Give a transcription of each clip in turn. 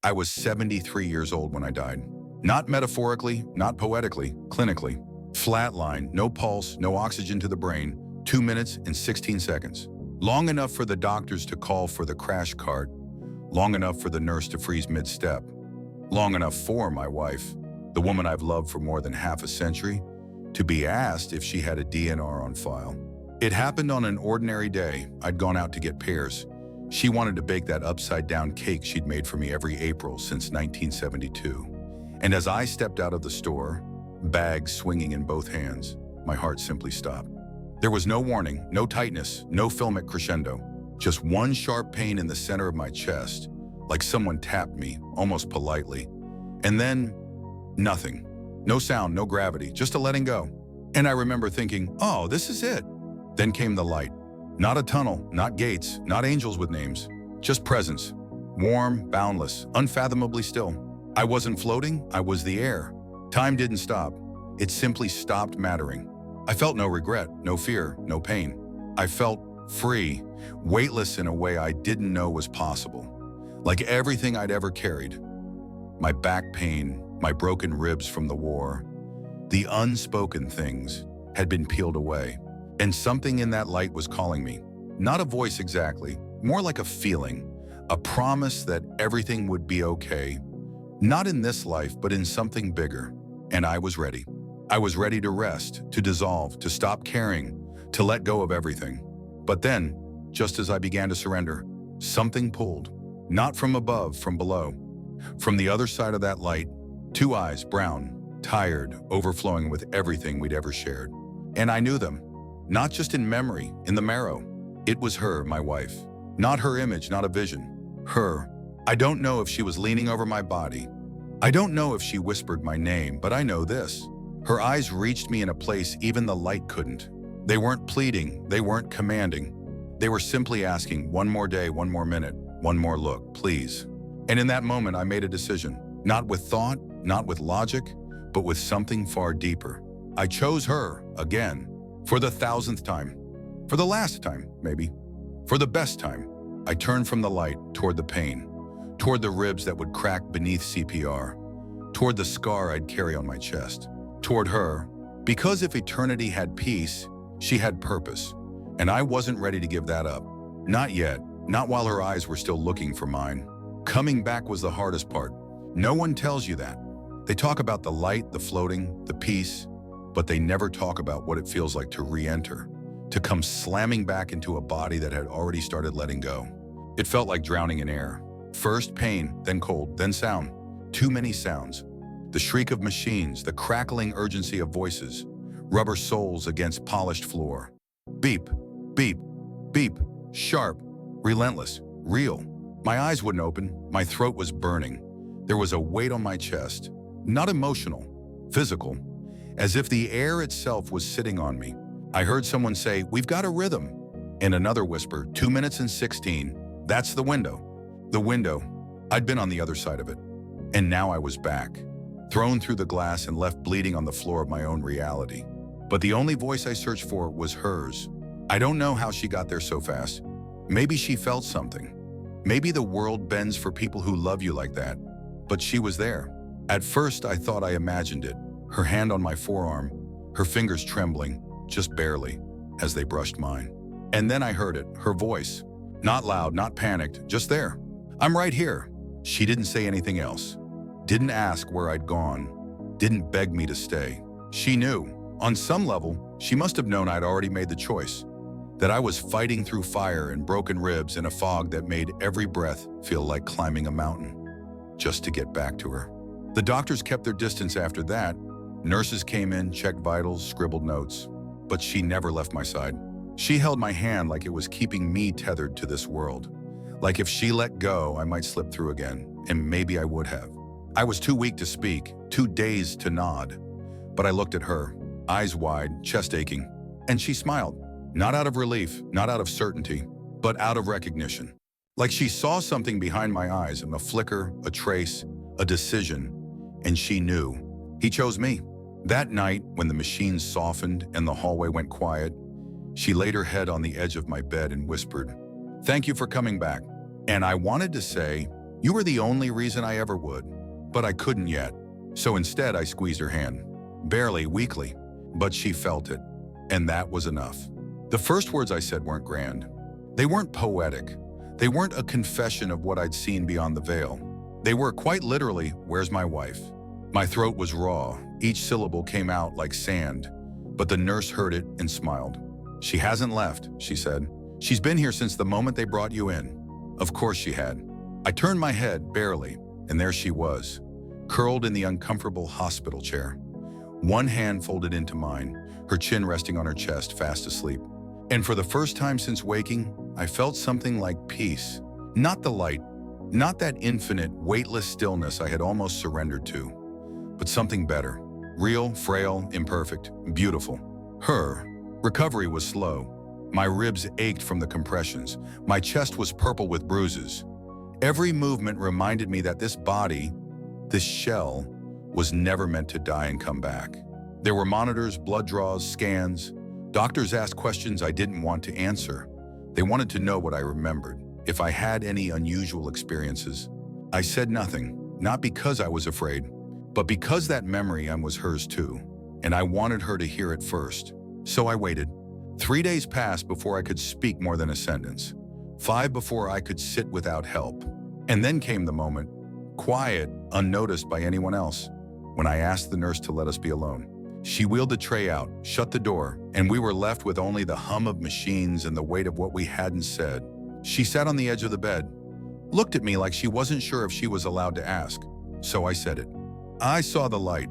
I was 73 years old when I died. Not metaphorically, not poetically, clinically. Flatline, no pulse, no oxygen to the brain, 2 minutes and 16 seconds. Long enough for the doctors to call for the crash cart, long enough for the nurse to freeze mid-step, long enough for my wife, the woman I've loved for more than half a century, to be asked if she had a DNR on file. It happened on an ordinary day. I'd gone out to get pears. She wanted to bake that upside-down cake she'd made for me every April since 1972. And as I stepped out of the store, bags swinging in both hands, my heart simply stopped. There was no warning, no tightness, no filmic crescendo, just one sharp pain in the center of my chest, like someone tapped me, almost politely. And then, nothing. No sound, no gravity, just a letting go. And I remember thinking, oh, this is it. Then came the light. Not a tunnel, not gates, not angels with names, just presence. Warm, boundless, unfathomably still. I wasn't floating, I was the air. Time didn't stop. It simply stopped mattering. I felt no regret, no fear, no pain. I felt free, weightless in a way I didn't know was possible. Like everything I'd ever carried. My back pain, my broken ribs from the war, the unspoken things had been peeled away. And something in that light was calling me. Not a voice exactly, more like a feeling, a promise that everything would be okay. Not in this life, but in something bigger. And I was ready. I was ready to rest, to dissolve, to stop caring, to let go of everything. But then, just as I began to surrender, something pulled. Not from above, from below. From the other side of that light, two eyes, brown, tired, overflowing with everything we'd ever shared. And I knew them. Not just in memory, in the marrow. It was her, my wife. Not her image, not a vision. Her. I don't know if she was leaning over my body. I don't know if she whispered my name, but I know this. Her eyes reached me in a place even the light couldn't. They weren't pleading, they weren't commanding. They were simply asking, one more day, one more minute, one more look, please. And in that moment, I made a decision. Not with thought, not with logic, but with something far deeper. I chose her, again, for the 1,000th time. For the last time, maybe. For the best time. I turned from the light toward the pain, toward the ribs that would crack beneath CPR, toward the scar I'd carry on my chest, toward her, because if eternity had peace, she had purpose, and I wasn't ready to give that up. Not yet, not while her eyes were still looking for mine. Coming back was the hardest part. No one tells you that. They talk about the light, the floating, the peace, but they never talk about what it feels like to re-enter, to come slamming back into a body that had already started letting go. It felt like drowning in air. First pain, then cold, then sound. Too many sounds. The shriek of machines, the crackling urgency of voices, rubber soles against polished floor. Beep, beep, beep, sharp, relentless, real. My eyes wouldn't open, my throat was burning. There was a weight on my chest, not emotional, physical, as if the air itself was sitting on me. I heard someone say, "We've got a rhythm." And another whisper, 2 minutes and 16, that's the window. The window. I'd been on the other side of it. And now I was back, thrown through the glass and left bleeding on the floor of my own reality. But the only voice I searched for was hers. I don't know how she got there so fast. Maybe she felt something. Maybe the world bends for people who love you like that. But she was there. At first, I thought I imagined it. Her hand on my forearm, her fingers trembling, just barely, as they brushed mine. And then I heard it, her voice. Not loud, not panicked, just there. "I'm right here." She didn't say anything else. Didn't ask where I'd gone. Didn't beg me to stay. She knew. On some level, she must have known I'd already made the choice. That I was fighting through fire and broken ribs in a fog that made every breath feel like climbing a mountain. Just to get back to her. The doctors kept their distance after that. Nurses came in, checked vitals, scribbled notes. But she never left my side. She held my hand like it was keeping me tethered to this world. Like if she let go, I might slip through again, and maybe I would have. I was too weak to speak, too dazed to nod. But I looked at her, eyes wide, chest aching, and she smiled. Not out of relief, not out of certainty, but out of recognition. Like she saw something behind my eyes, a flicker, a trace, a decision, and she knew. He chose me. That night, when the machines softened and the hallway went quiet, she laid her head on the edge of my bed and whispered, "Thank you for coming back." And I wanted to say, You were the only reason I ever would, but I couldn't yet. So instead, I squeezed her hand, barely, weakly, but she felt it, and that was enough. The first words I said weren't grand. They weren't poetic. They weren't a confession of what I'd seen beyond the veil. They were, quite literally, "Where's my wife?" My throat was raw. Each syllable came out like sand, but the nurse heard it and smiled. "She hasn't left," she said. "She's been here since the moment they brought you in." Of course she had. I turned my head, barely, and there she was, curled in the uncomfortable hospital chair. One hand folded into mine, her chin resting on her chest, fast asleep. And for the first time since waking, I felt something like peace. Not the light, not that infinite, weightless stillness I had almost surrendered to, but something better. Real, frail, imperfect, beautiful. Her recovery was slow. My ribs ached from the compressions. My chest was purple with bruises. Every movement reminded me that this body, this shell, was never meant to die and come back. There were monitors, blood draws, scans. Doctors asked questions I didn't want to answer. They wanted to know what I remembered, if I had any unusual experiences. I said nothing, not because I was afraid, but because that memory was hers too, and I wanted her to hear it first. So I waited. 3 days passed before I could speak more than a sentence. 5 before I could sit without help. And then came the moment, quiet, unnoticed by anyone else, when I asked the nurse to let us be alone. She wheeled the tray out, shut the door, and we were left with only the hum of machines and the weight of what we hadn't said. She sat on the edge of the bed, looked at me like she wasn't sure if she was allowed to ask. So I said it. I saw the light.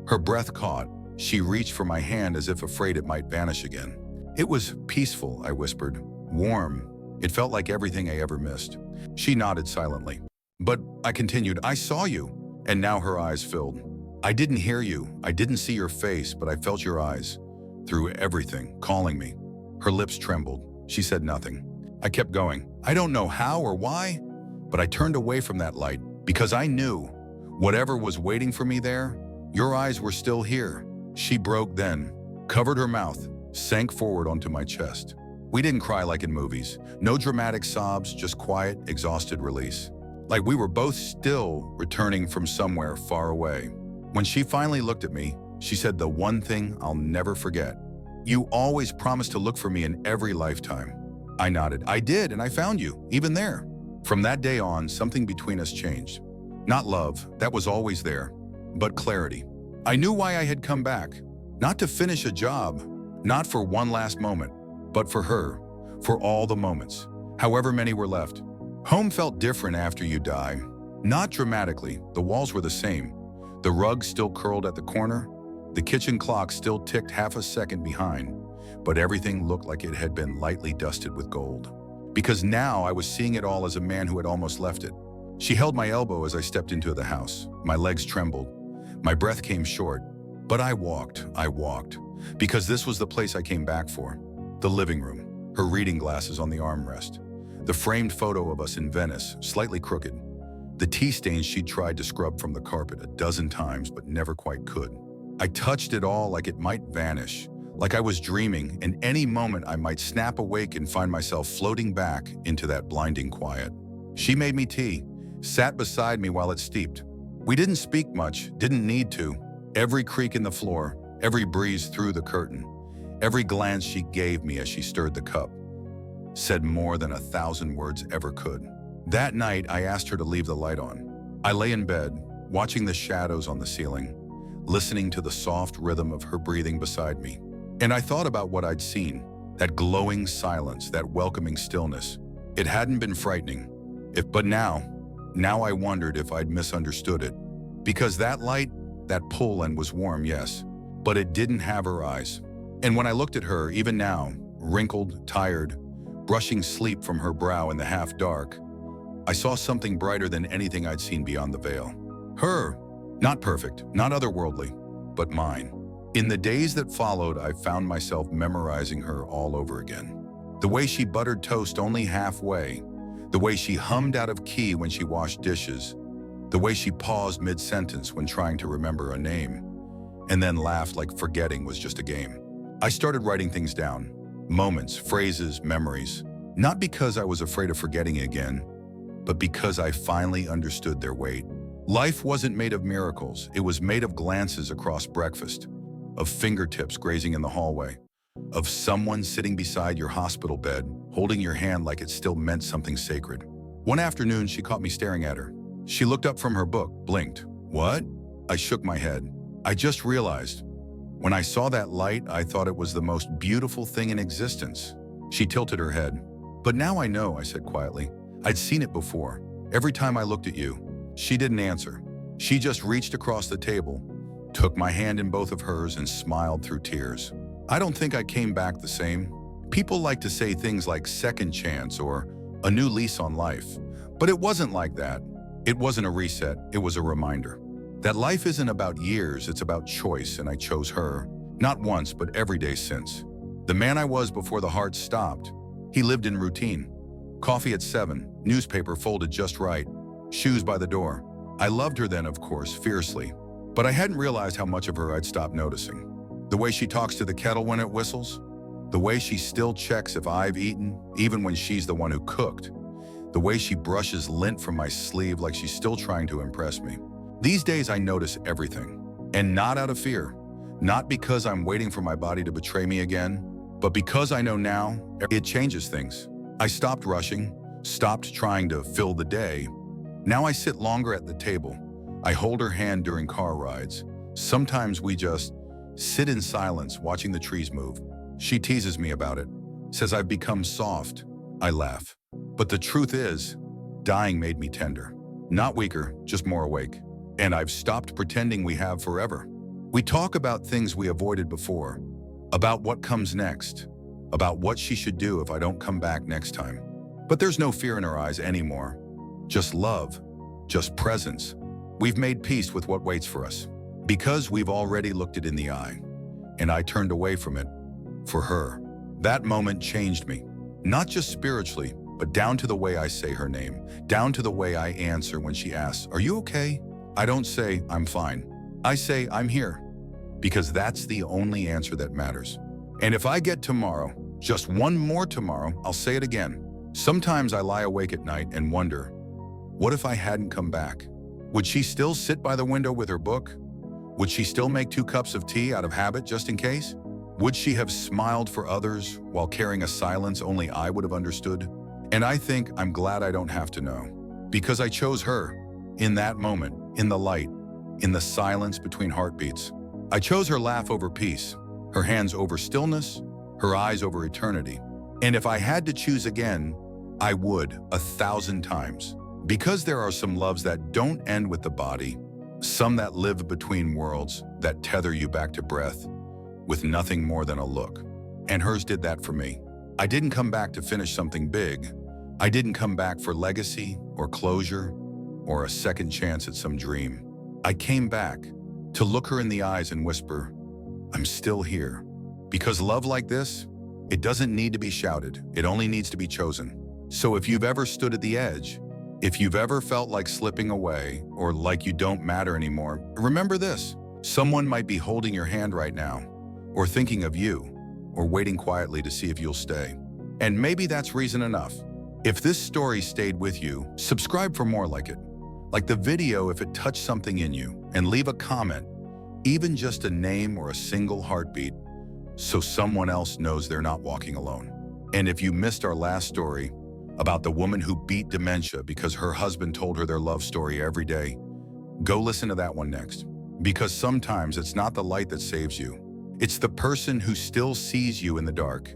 Her breath caught. She reached for my hand as if afraid it might vanish again. It was peaceful, I whispered. Warm. It felt like everything I ever missed. She nodded silently. But I continued, I saw you. And now her eyes filled. I didn't hear you. I didn't see your face, but I felt your eyes. Through everything, calling me. Her lips trembled. She said nothing. I kept going. I don't know how or why, but I turned away from that light because I knew whatever was waiting for me there, your eyes were still here. She broke then, covered her mouth, sank forward onto my chest. We didn't cry like in movies. No dramatic sobs, just quiet, exhausted release. Like we were both still returning from somewhere far away. When she finally looked at me, she said the one thing I'll never forget. You always promised to look for me in every lifetime. I nodded. I did, and I found you, even there. From that day on, something between us changed. Not love, that was always there, but clarity. I knew why I had come back. Not to finish a job, not for one last moment, but for her, for all the moments, however many were left. Home felt different after you die. Not dramatically, the walls were the same. The rug still curled at the corner. The kitchen clock still ticked half a second behind, but everything looked like it had been lightly dusted with gold. Because now I was seeing it all as a man who had almost left it. She held my elbow as I stepped into the house. My legs trembled. My breath came short. But I walked, because this was the place I came back for. The living room, her reading glasses on the armrest. The framed photo of us in Venice, slightly crooked. The tea stains she'd tried to scrub from the carpet a dozen times but never quite could. I touched it all like it might vanish, like I was dreaming, and any moment I might snap awake and find myself floating back into that blinding quiet. She made me tea, sat beside me while it steeped. We didn't speak much, didn't need to. Every creak in the floor, every breeze through the curtain, every glance she gave me as she stirred the cup, said more than 1,000 words ever could. That night, I asked her to leave the light on. I lay in bed, watching the shadows on the ceiling, listening to the soft rhythm of her breathing beside me. And I thought about what I'd seen, that glowing silence, that welcoming stillness. It hadn't been frightening. But now I wondered if I'd misunderstood it. Because that light, that pull and was warm, yes, but it didn't have her eyes. And when I looked at her, even now, wrinkled, tired, brushing sleep from her brow in the half-dark, I saw something brighter than anything I'd seen beyond the veil. Her, not perfect, not otherworldly, but mine. In the days that followed, I found myself memorizing her all over again. The way she buttered toast only halfway, the way she hummed out of key when she washed dishes, the way she paused mid-sentence when trying to remember a name, and then laughed like forgetting was just a game. I started writing things down, moments, phrases, memories, not because I was afraid of forgetting again, but because I finally understood their weight. Life wasn't made of miracles. It was made of glances across breakfast, of fingertips grazing in the hallway, of someone sitting beside your hospital bed, holding your hand like it still meant something sacred. One afternoon, she caught me staring at her. She looked up from her book, blinked. What? I shook my head. I just realized. When I saw that light, I thought it was the most beautiful thing in existence. She tilted her head. But now I know, I said quietly. I'd seen it before. Every time I looked at you. She didn't answer. She just reached across the table, took my hand in both of hers, and smiled through tears. I don't think I came back the same. People like to say things like second chance or a new lease on life. But it wasn't like that. It wasn't a reset. It was a reminder that life isn't about years, it's about choice, and I chose her. Not once, but every day since. The man I was before the heart stopped. He lived in routine. Coffee at 7, newspaper folded just right, shoes by the door. I loved her then, of course, fiercely. But I hadn't realized how much of her I'd stopped noticing. The way she talks to the kettle when it whistles. The way she still checks if I've eaten, even when she's the one who cooked. The way she brushes lint from my sleeve like she's still trying to impress me. These days I notice everything. And not out of fear. Not because I'm waiting for my body to betray me again, but because I know now it changes things. I stopped rushing, stopped trying to fill the day. Now I sit longer at the table. I hold her hand during car rides. Sometimes we just sit in silence watching the trees move. She teases me about it, says I've become soft. I laugh. But the truth is, dying made me tender. Not weaker, just more awake. And I've stopped pretending we have forever. We talk about things we avoided before, about what comes next, about what she should do if I don't come back next time. But there's no fear in her eyes anymore. Just love, just presence. We've made peace with what waits for us, because we've already looked it in the eye. And I turned away from it for her. That moment changed me, not just spiritually, but down to the way I say her name, down to the way I answer when she asks, "Are you okay?" I don't say, "I'm fine." I say, "I'm here," because that's the only answer that matters. And if I get tomorrow, just one more tomorrow, I'll say it again. Sometimes I lie awake at night and wonder, what if I hadn't come back? Would she still sit by the window with her book? Would she still make 2 cups of tea out of habit just in case? Would she have smiled for others while carrying a silence only I would have understood? And I think I'm glad I don't have to know, because I chose her in that moment, in the light, in the silence between heartbeats. I chose her laugh over peace, her hands over stillness, her eyes over eternity. And if I had to choose again, I would 1,000 times. Because there are some loves that don't end with the body, some that live between worlds, that tether you back to breath, with nothing more than a look. And hers did that for me. I didn't come back to finish something big. I didn't come back for legacy or closure or a second chance at some dream. I came back to look her in the eyes and whisper, "I'm still here." Because love like this, it doesn't need to be shouted. It only needs to be chosen. So if you've ever stood at the edge, if you've ever felt like slipping away or like you don't matter anymore, remember this. Someone might be holding your hand right now, or thinking of you, or waiting quietly to see if you'll stay. And maybe that's reason enough. If this story stayed with you, subscribe for more like it. Like the video if it touched something in you, and leave a comment, even just a name or a single heartbeat, so someone else knows they're not walking alone. And if you missed our last story about the woman who beat dementia because her husband told her their love story every day, go listen to that one next. Because sometimes it's not the light that saves you. It's the person who still sees you in the dark